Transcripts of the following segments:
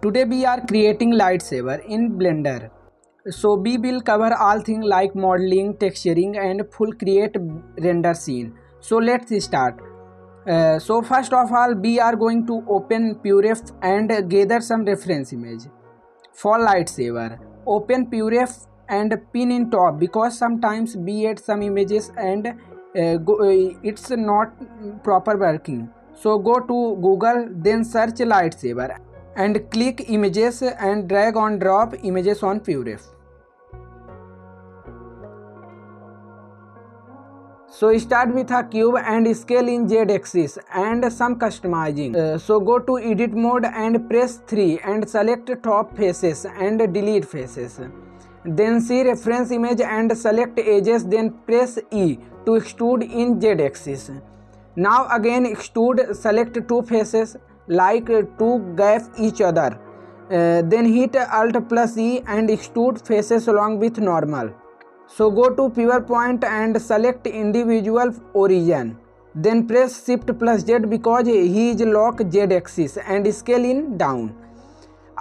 Today we are creating lightsaber in Blender. So we will cover all things like modeling, texturing and full create render scene. So let's start. So first of all we are going to open Puref and gather some reference image. For lightsaber, open Puref and pin in top because sometimes we add some images and it's not proper working. So go to Google, then search lightsaber and click images and drag on drop images on Puref. So start with a cube and scale in Z axis and some customizing. So go to edit mode and press 3 and select top faces and delete faces. Then see reference image and select edges, then press E to extrude in Z axis. Now again extrude, select two faces like two gap each other. Then hit Alt plus E and extrude faces along with normal. So go to PowerPoint and select individual origin. Then press Shift plus Z because he is lock Z axis and scale in down.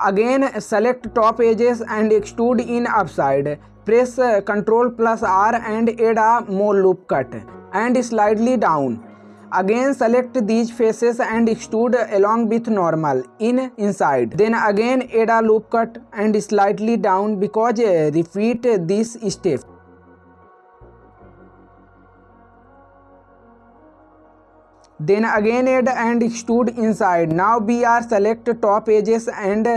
Again select top edges and extrude in upside. Press Ctrl plus R and add a more loop cut and slightly down. Again select these faces and extrude along with normal in inside. Then again add a loop cut and slightly down because repeat this step. Then again add and extrude inside. Now we are select top edges and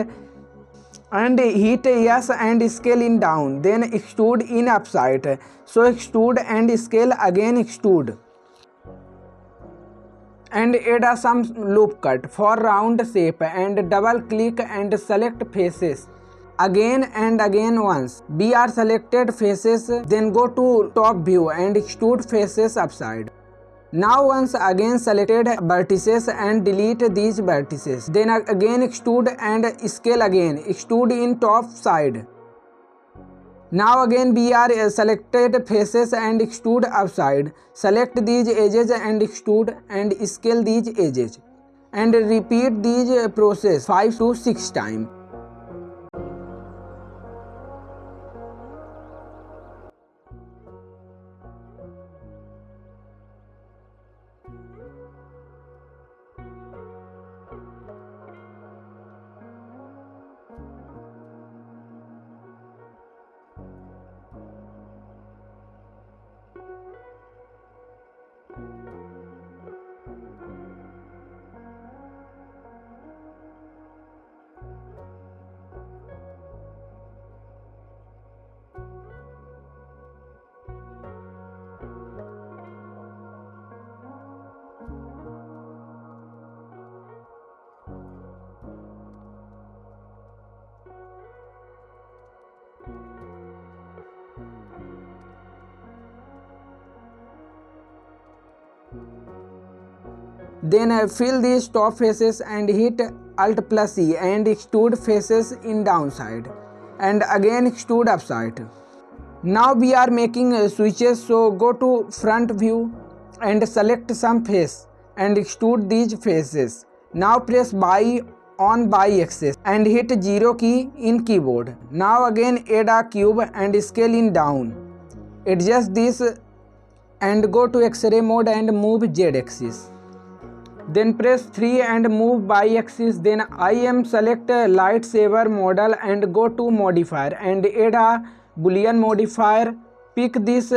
hit yes and scale in down. Then extrude in upside. So extrude and scale again extrude. And add some loop cut for round shape and double click and select faces again and again once. We are selected faces, then go to top view and extrude faces upside. Now once again selected vertices and delete these vertices. Then again extrude and scale again, extrude in top side. Now again we are selected faces and extrude upside. Select these edges and extrude and scale these edges. And repeat this process 5 to 6 times. Then fill these top faces and hit Alt plus E and extrude faces in downside and again extrude upside. Now we are making switches, so go to front view and select some face and extrude these faces. Now press Y on Y axis and hit 0 key in keyboard. Now again add a cube and scale in down. Adjust this and go to X-ray mode and move Z axis. Then press 3 and move Y axis. Then I am select lightsaber model and go to modifier and add a boolean modifier. Pick this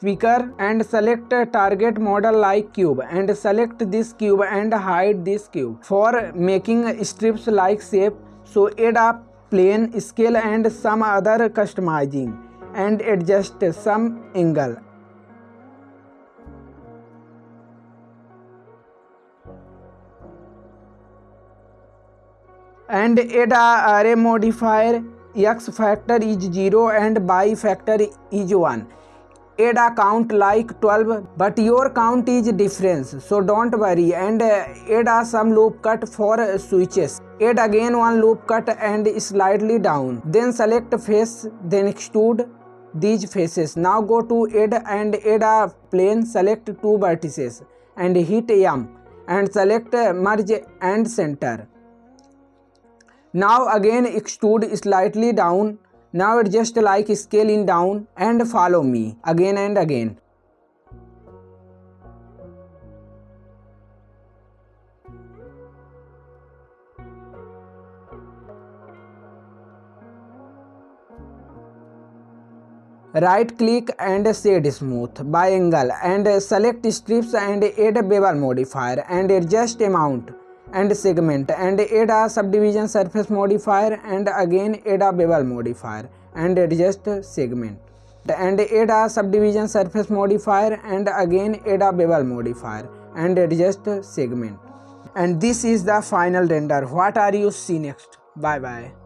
picker and select target model like cube and select this cube and hide this cube. For making strips like shape, so add a plane, scale and some other customizing and adjust some angle. And add a array modifier. X factor is 0 and Y factor is 1. Add a count like 12, but your count is difference, so don't worry, and add some loop cut for switches. Add again one loop cut and slightly down. Then select face, then extrude these faces. Now go to add and add a plane, select two vertices and hit M and select merge and center. Now again extrude slightly down. Now adjust like scale in down and follow me again and again. Right click and shade smooth by angle and select strips and add a bevel modifier and adjust amount and segment and add a subdivision surface modifier and again add a bevel modifier and adjust segment and add a subdivision surface modifier and again add a bevel modifier and adjust segment. And this is the final render. What are you see next? Bye bye.